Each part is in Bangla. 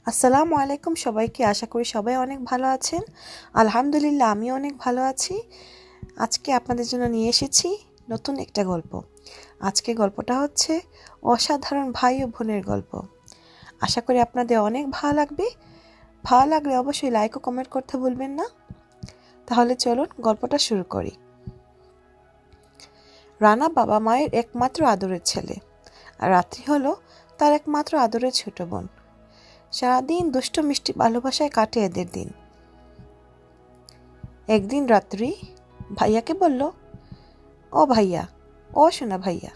আসসালামু আলাইকুম সবাইকে। আশা করি সবাই অনেক ভালো আছেন। আলহামদুলিল্লাহ আমি অনেক ভালো আছি। আজকে আপনাদের জন্য নিয়ে এসেছি নতুন একটা গল্প। আজকে গল্পটা হচ্ছে অসাধারণ ভাই ও বোনের গল্প। আশা করি আপনাদের অনেক ভালো লাগবে। ভালো লাগলে অবশ্যই লাইক ও কমেন্ট করতে ভুলবেন না। তাহলে চলুন গল্পটা শুরু করি। রানা বাবা মায়ের একমাত্র আদরের ছেলে, আর রাত্রি হলো তার একমাত্র আদরের ছোট বোন। সারাদিন দুষ্ট মিষ্টি ভালোবাসায় কাটে এদের দিন। একদিন রাত্রি ভাইয়াকে বলল, ও ভাইয়া, ও শোনা ভাইয়া।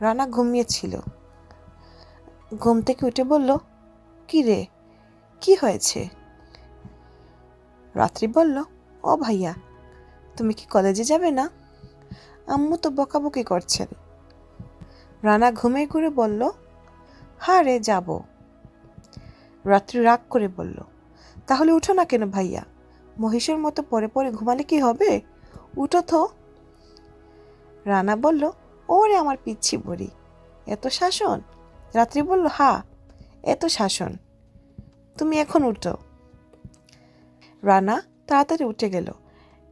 রানা ঘুমিয়েছিল। ঘুম থেকে উঠে বলল, কি রে, কি হয়েছে? রাত্রি বলল, ও ভাইয়া, তুমি কি কলেজে যাবে না? আম্মু তো বকাবকি করছেন। রানা ঘুমে ঘুরে বলল, হ্যাঁ রে, যাব। রাত্রি রাগ করে বলল, তাহলে উঠো না কেন ভাইয়া? মহিষের মতো পরে পরে ঘুমালে কি হবে? উঠো তো। রানা বলল, ওরে আমার পিচ্ছি বুড়ি, এত শাসন? রাত্রি বলল, হ্যাঁ, এত শাসন। তুমি এখন উঠো। রানা তাড়াতাড়ি উঠে গেল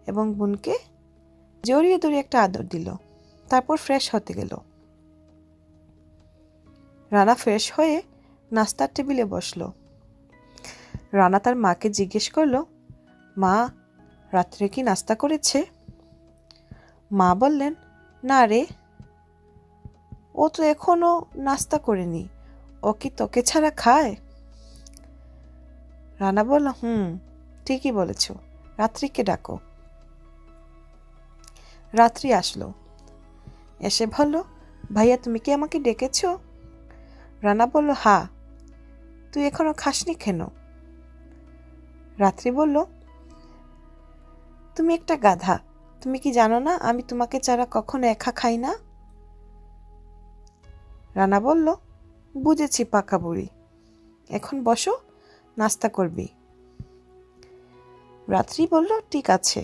এবং বোনকে জড়িয়ে ধরে একটা আদর দিল। তারপর ফ্রেশ হতে গেল। রানা ফ্রেশ হয়ে নাস্তার টেবিলে বসলো। রানা তার মাকে জিজ্ঞেস করলো, মা, রাত্রে কি নাস্তা করেছে? মা বললেন, না রে, ও তো এখনো নাস্তা করেনি। ও কি তোকে ছাড়া খায়? রানা বলল, ঠিকই বলেছ, রাত্রিকে ডাকো। রাত্রি আসলো। এসে বলল, ভাইয়া তুমি কি আমাকে ডেকেছ? রানা বলল, হ্যাঁ। তুই এখনো খাসনি কেন? রাত্রি বলল, তুমি একটা গাধা। তুমি কি জানো না আমি তোমাকে ছাড়া কখনো একা খাই না? রানা বলল, বুঝেছি পাকা বুড়ি, এখন বসো, নাস্তা করবি। রাত্রি বলল, ঠিক আছে।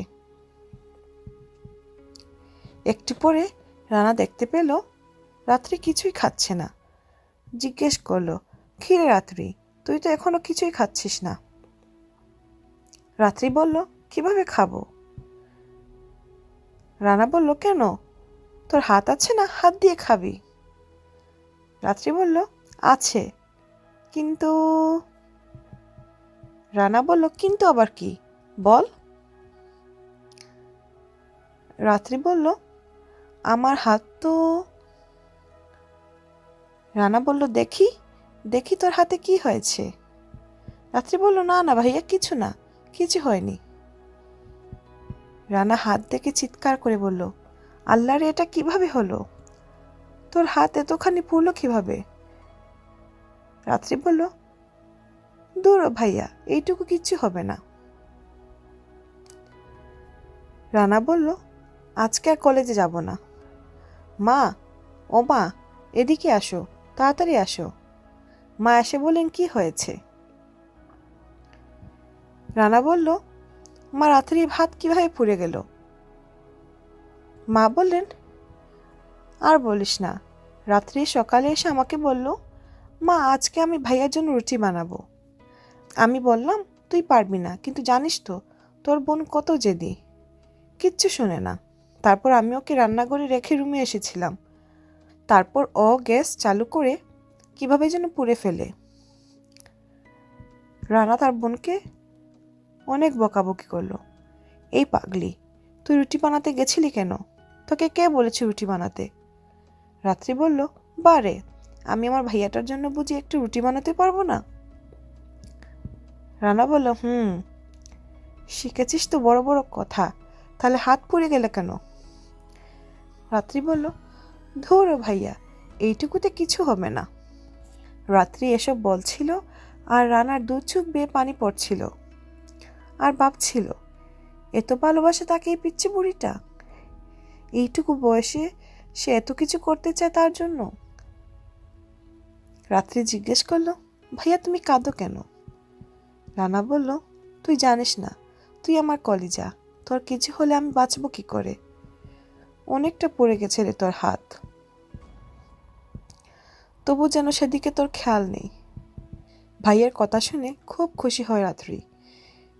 একটু পরে রানা দেখতে পেল রাত্রি কিছুই খাচ্ছে না। জিজ্ঞেস করলো, কি রে রাত্রি, তুই তো এখনো কিছুই খাচ্ছিস না? রাত্রি বলল, কিভাবে খাবো? রানা বলল, কেন, তোর হাত আছে না, হাত দিয়ে খাবি। রাত্রি বলল, আছে, কিন্তু। রানা বলল, কিন্তু আবার কি, বল। রাত্রি বলল, আমার হাত তো। রানা বলল, দেখি দেখি তোর হাতে কি হয়েছে। রাত্রি বলল, না না ভাইয়া, কিছু না, কিছু হয়নি। রানা হাত দেখে চিৎকার করে বলল, আল্লাহ রে, এটা কিভাবে হলো? তোর হাত এতখানি পুড়লো কিভাবে? রাত্রি বলল, দূর ভাইয়া, এইটুকু কিচ্ছু হবে না। রানা বলল, আজকে আর কলেজে যাব না। মা, ও মা, এদিকে আসো, তাড়াতাড়ি আসো। মা এসে বললেন, কি হয়েছে? রানা বলল, মা, রাত্রির ভাত কিভাবে পুড়ে গেল? মা বললেন, আর বলিস না, রাত্রি সকালে এসে আমাকে বলল, মা, আজকে আমি ভাইয়ার জন্য রুটি বানাবো। আমি বললাম, তুই পারবি না, কিন্তু জানিস তো তোর বোন কত জেদি, কিচ্ছু শোনে না। তারপর আমি ওকে রান্নাঘরে রেখে রুমে এসেছিলাম। তারপর ও গ্যাস চালু করে কিভাবে যেন পুড়ে ফেলে। রানা তার বোনকে অনেক বকাবকি করলো, এই পাগলি, তুই রুটি বানাতে গেছিলি কেন? তোকে কে বলেছে রুটি বানাতে? রাত্রি বলল, বারে, আমি আমার ভাইয়াটার জন্য বুঝি একটু রুটি বানাতে পারবো না? রানা বলল, শিখেছিস তো বড় বড় কথা, তাহলে হাত পুড়ে গেলে কেন? রাত্রি বলল, ধুর ভাইয়া, এইটুকুতে কিছু হবে না। রাত্রি এসব বলছিল আর রানার দু চোখ বেয়ে পানি পড়ছিল। আর ভাবছিল, এত ভালোবাসে তাকে এই পিচ্চি বুড়িটা, এইটুকু বয়সে সে এত কিছু করতে চায় তার জন্য। রাত্রি জিজ্ঞেস করলো, ভাইয়া তুমি কাঁদো কেন? রানা বলল, তুই জানিস না, তুই আমার কলিজা, তোর কিছু হলে আমি বাঁচবো কি করে? অনেকটা পড়ে গেছে রে তোর হাত, তবু যেন সেদিকে তোর খেয়াল নেই। ভাইয়ের কথা শুনে খুব খুশি হয় রাত্রি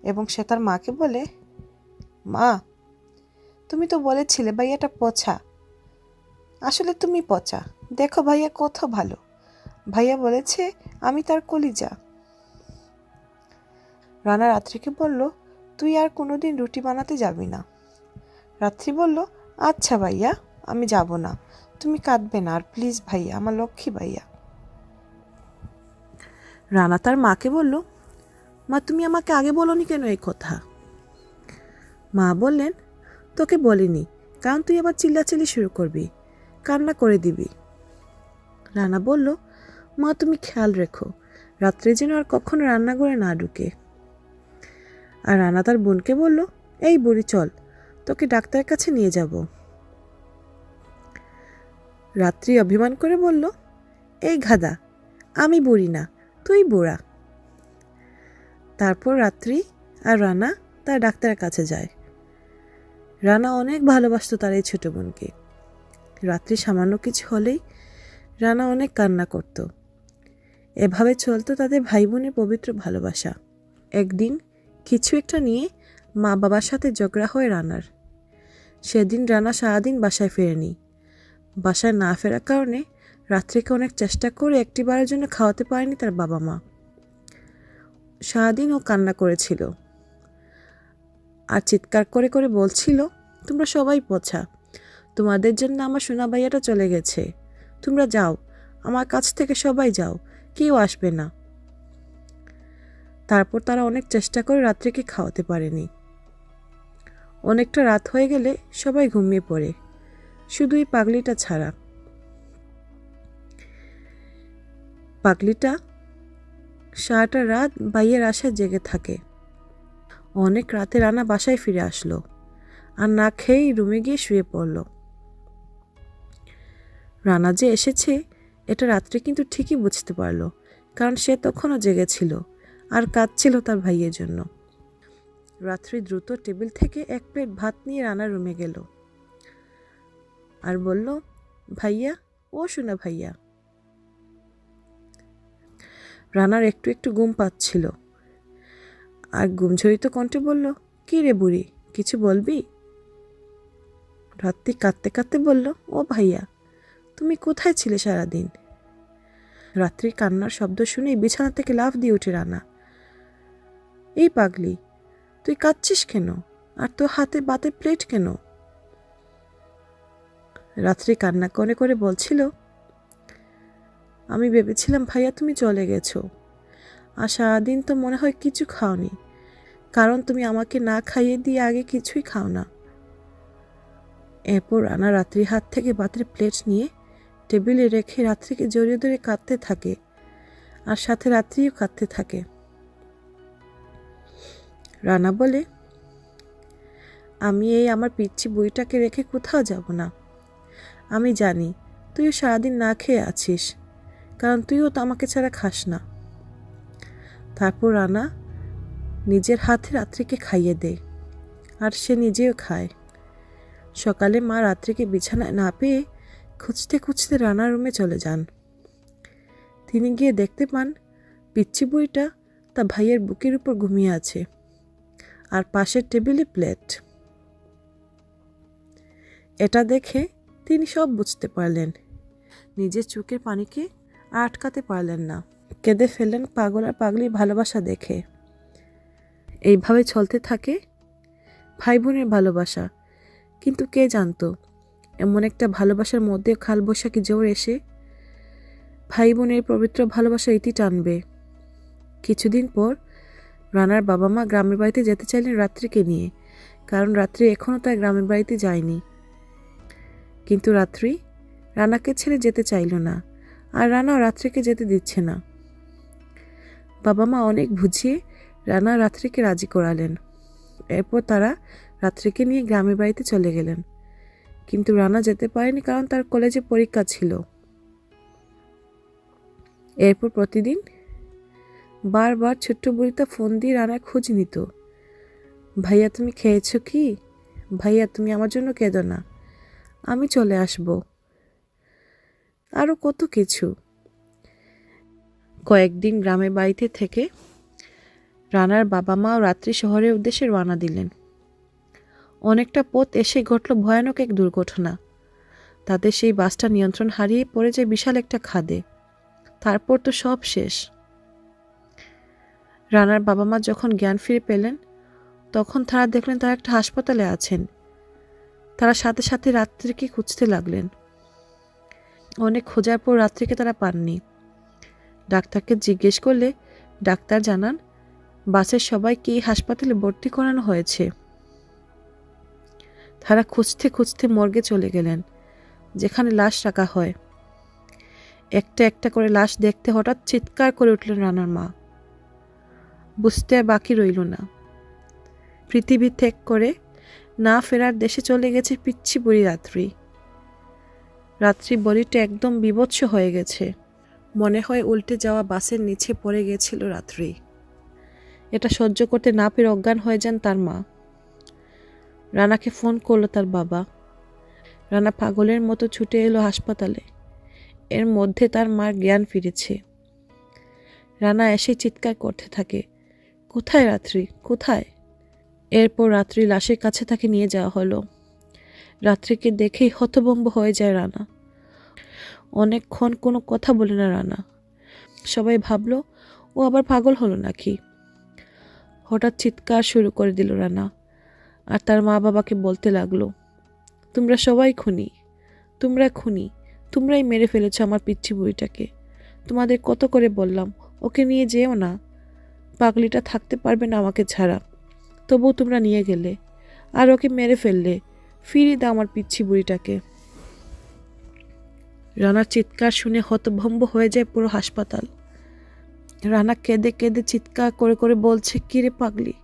এবং সে তার মাকে বলে, মা, তুমি তো বলেছিলে ভাইয়াটা পচা, আসলে তুমি পচা। দেখো ভাইয়া কত ভালো, ভাইয়া বলেছে আমি তার কলিজা। রানা রাত্রিকে বলল, তুই আর কোনোদিন রুটি বানাতে যাবি না। রাত্রি বলল, আচ্ছা ভাইয়া, আমি যাব না, তুমি কাঁদবে না, আর প্লিজ ভাইয়া, আমার লক্ষ্মী ভাইয়া। রানা তার মাকে বলল, মা, তুমি আমাকে আগে বলোনি কেন এই কথা? মা বললেন, তোকে বলিনি কারণ তুই আবার চিল্লাচিল্লি শুরু করবি, কান্না করে দিবি। রানা বলল, মা, তুমি খেয়াল রেখো রাত্রে যেন আর কখনো রান্নাঘরে না ঢুকে। আর রানা তার বোনকে বলল, এই বুড়ি চল, তোকে ডাক্তারের কাছে নিয়ে যাব। রাত্রি অভিমান করে বলল, এই গাধা, আমি বুড়ি না, তুই বুড়া। তারপর রাত্রি আর রানা তার ডাক্তারের কাছে যায়। রানা অনেক ভালোবাসতো তার এই ছোট বোনকে। রাত্রি সামান্য কিছু হলেই রানা অনেক কান্না করত। এভাবে চলতো তাদের ভাই বোনের পবিত্র ভালোবাসা। একদিন কিছু একটা নিয়ে মা বাবার সাথে ঝগড়া হয় রানার। সেদিন রানা সারাদিন বাসায় ফেরেনি। বাসায় না ফেরার কারণে রাত্রিকে অনেক চেষ্টা করে একটিবারের জন্য খাওয়াতে পারেনি তার বাবা মা। সারাদিন ও কান্না করেছিল আর চিৎকার করে করে বলছিল, তোমরা সবাই পচা, তোমাদের জন্য আমার সোনা ভাইয়াটা চলে গেছে, তোমরা যাও, আমার কাছ থেকে সবাই যাও, কেউ আসবে না। তারপর তারা অনেক চেষ্টা করে রাত্রিকে খাওয়াতে পারেনি। অনেকটা রাত হয়ে গেলে সবাই ঘুমিয়ে পড়ে, শুধু এই পাগলিটা ছাড়া। পাগলিটা সারাটা রাত ভাইয়ের আশায় জেগে থাকে। অনেক রাতে রানা বাসায় ফিরে আসলো আর না খেয়েই রুমে গিয়ে শুয়ে পড়ল। রানা যে এসেছে এটা রাত্রে কিন্তু ঠিকই বুঝতে পারলো, কারণ সে তখনও জেগেছিল আর কাঁদছিল তার ভাইয়ের জন্য। রাত্রি দ্রুত টেবিল থেকে এক প্লেট ভাত নিয়ে রানার রুমে গেল আর বলল, ভাইয়া, ও শোনা ভাইয়া। রানার একটু একটু ঘুম পাচ্ছিল আর ঘুমঝরিত কণ্ঠে বলল, কি রে বুড়ি, কিছু বলবি? রাত্রি কাঁদতে কাঁদতে বলল, ও ভাইয়া, তুমি কোথায় ছিলে সারাদিন? রাত্রির কান্নার শব্দ শুনেই বিছানা থেকে লাফ দিয়ে উঠে রানা। এই পাগলি, তুই কাঁদছিস কেন? আর তোর হাতে ভাতের প্লেট কেন? রাত্রি কান্না করে করে বলছিল, আমি ভেবেছিলাম ভাইয়া তুমি চলে গেছো, আর সারাদিন তো মনে হয় কিছু খাওনি, কারণ তুমি আমাকে না খাইয়ে দিয়ে আগে কিছুই খাও না। এরপর রানা রাত্রির হাত থেকে ভাতের প্লেট নিয়ে টেবিলে রেখে রাত্রিকে জড়িয়ে ধরে কাঁদতে থাকে আর সাথে রাত্রিও কাঁদতে থাকে। রানা বলে, আমি এই আমার পিচ্ছি বইটাকে রেখে কোথাও যাব না। আমি জানি তুইও সারাদিন না খেয়ে আছিস, কারণ তুইও তো আমাকে ছাড়া খাস না। তারপর রানা নিজের হাতে রাত্রিকে খাইয়ে দেয় আর সে নিজেও খায়। সকালে মা রাত্রিকে বিছানায় না পেয়ে খুঁজতে খুঁজতে রানার রুমে চলে যান। তিনি গিয়ে দেখতে পান পিচ্ছি বুড়িটা তার ভাইয়ের বুকের উপর ঘুমিয়ে আছে আর পাশের টেবিলে প্লেট। এটা দেখে তিনি সব বুঝতে পারলেন। নিজের চোখের পানিকে আটকাতে পারলেন না, কেঁদে ফেললেন পাগল আর পাগলির ভালোবাসা দেখে। এইভাবে চলতে থাকে ভাই বোনের ভালোবাসা। কিন্তু কে জানতো এমন একটা ভালোবাসার মধ্যে কালবৈশাখী ঝড় এসে ভাই বোনের পবিত্র ভালোবাসা ইতি টানবে। কিছুদিন পর রানার বাবা মা গ্রামের বাড়িতে যেতে চাইলেন রাত্রিকে নিয়ে, কারণ রাত্রি এখনও তার গ্রামের বাড়িতে যায়নি। কিন্তু রাত্রি রানাকে ছেড়ে যেতে চাইল না, আর রানাও রাত্রিকে যেতে দিচ্ছে না। বাবা মা অনেক বুঝিয়ে রানা রাত্রিকে রাজি করালেন। এরপর তারা রাত্রিকে নিয়ে গ্রামের বাড়িতে চলে গেলেন। কিন্তু রানা যেতে পারেনি, কারণ তার কলেজে পরীক্ষা ছিল। এরপর প্রতিদিন বারবার ছোট্ট বুড়িটা ফোন দিয়ে রানার খোঁজ নিত। ভাইয়া, তুমি খেয়েছো কি? ভাইয়া, তুমি আমার জন্য কেঁদো না, আমি চলে আসব। আরও কত কিছু। কয়েকদিন গ্রামে বাড়িতে থেকে রানার বাবা মাও রাত্রি শহরের উদ্দেশ্যে রওনা দিলেন। অনেকটা পথ এসে ঘটল ভয়ানক এক দুর্ঘটনা। তাদের সেই বাসটা নিয়ন্ত্রণ হারিয়ে পড়ে যায় বিশাল একটা খাদে। তারপর তো সব শেষ। রানার বাবা মা যখন জ্ঞান ফিরে পেলেন তখন তারা দেখলেন তারা একটা হাসপাতালে আছেন। তারা সাথে সাথে রাত্রিকে খুঁজতে লাগলেন। অনেক খোঁজার পর রাত্রিকে তারা পাননি। ডাক্তারকে জিজ্ঞেস করলে ডাক্তার জানান বাসের সবাইকে এই হাসপাতালে ভর্তি করানো হয়েছে। তারা খুঁজতে খুঁজতে মর্গে চলে গেলেন, যেখানে লাশ রাখা হয়। একটা একটা করে লাশ দেখতে হঠাৎ চিৎকার করে উঠলেন রানার মা। বুঝতে আর বাকি রইল না। পৃথিবী ত্যাগ করে না ফেরার দেশে চলে গেছে পিচ্ছি বুড়ি রাত্রি। রাত্রি বলিটা একদম বিভৎস হয়ে গেছে। মনে হয় উল্টে যাওয়া বাসের নিচে পড়ে গেছিল রাত্রি। এটা সহ্য করতে না পেরে অজ্ঞান হয়ে যান তার মা। রানাকে ফোন করলো তার বাবা। রানা পাগলের মতো ছুটে এলো হাসপাতালে। এর মধ্যে তার মার জ্ঞান ফিরেছে। রানা এসে চিৎকার করতে থাকে, কোথায় রাত্রি, কোথায়? এরপর রাত্রি লাশের কাছে তাকে নিয়ে যাওয়া হলো। রাত্রিকে দেখেই হতভম্ব হয়ে যায় রানা। অনেকক্ষণ কোনো কথা বলে না রানা। সবাই ভাবলো ও আবার পাগল হলো নাকি। হঠাৎ চিৎকার শুরু করে দিল রানা, আর তার মা বাবাকে বলতে লাগলো, তোমরা সবাই খুনি, তোমরা খুনি, তোমরাই মেরে ফেলেছ আমার পিচ্ছি বুড়িটাকে। তোমাদের কত করে বললাম ওকে নিয়ে যেও না, পাগলিটা থাকতে পারবে না আমাকে ছাড়া, তবুও তোমরা নিয়ে গেলে আর ওকে মেরে ফেললে। ফিরিয়ে দাও আমার পিচ্ছি বুড়িটাকে। রানার চিৎকার শুনে হতভম্ব হয়ে যায় পুরো হাসপাতাল। রানা কেঁদে কেঁদে চিৎকার করে করে বলছে, কিরে পাগলি,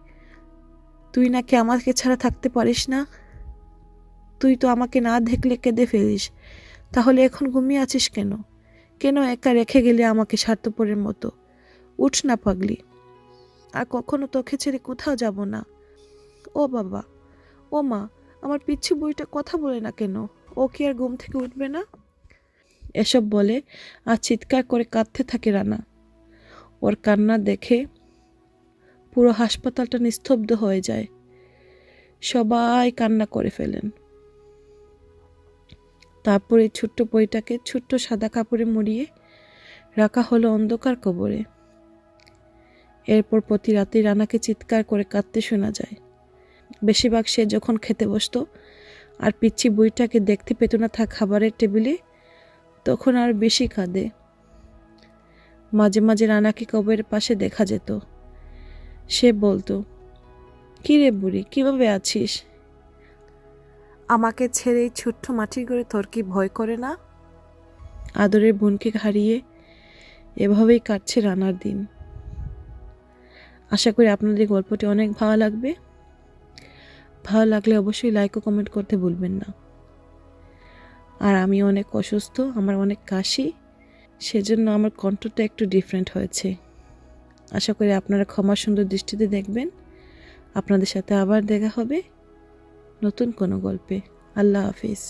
তুই নাকি আমাকে ছাড়া থাকতে পারিস না? তুই তো আমাকে না দেখলে কেঁদে ফেলিস, তাহলে এখন ঘুমিয়ে আছিস কেন? কেন একা রেখে গেলে আমাকে স্বার্থপরের মতো? উঠ না পাগলি, আর কখনো তোকে ছেড়ে কোথাও যাব না। ও বাবা, ও মা, আমার পিচ্ছি বুড়িটা কথা বলে না কেন? ও কি আর ঘুম থেকে উঠবে না? এসব বলে আর চিৎকার করে কাঁদতে থাকে রানা। ওর কান্না দেখে পুরো হাসপাতালটা নিস্তব্ধ হয়ে যায়। সবাই কান্না করে ফেলেন। তারপর এই ছোট্ট বইটাকে ছোট্ট সাদা কাপড়ে মুড়িয়ে রাখা হলো অন্ধকার কবরে। এরপর প্রতি রাতে রানাকে চিৎকার করে কাঁদতে শোনা যায়। বেশিরভাগ সে যখন খেতে বসতো আর পিচ্ছি বুড়িটাকে দেখতে পেত না তার খাবারের টেবিলে, তখন আর বেশি কাঁদে। মাঝে মাঝে রানাকে কবরের পাশে দেখা যেত। সে বলতো, কি রে বুড়ি, কিভাবে আছিস? আমাকে ছেড়ে এই ছোট্ট মাটির ঘরে তোর কি ভয় করে না? আদরের বোনকে হারিয়ে এভাবেই কাটছে রানার দিন। আশা করি আপনাদের গল্পটি অনেক ভালো লাগবে। ভালো লাগলে অবশ্যই লাইক ও কমেন্ট করতে ভুলবেন না। আর আমি অনেক অসুস্থ, আমার অনেক কাশি, সেজন্য আমার কণ্ঠটা একটু ডিফারেন্ট হয়েছে। আশা করি আপনারা ক্ষমা সুন্দর দৃষ্টিতে দেখবেন। আপনাদের সাথে আবার দেখা হবে নতুন কোনো গল্পে। আল্লাহ হাফিজ।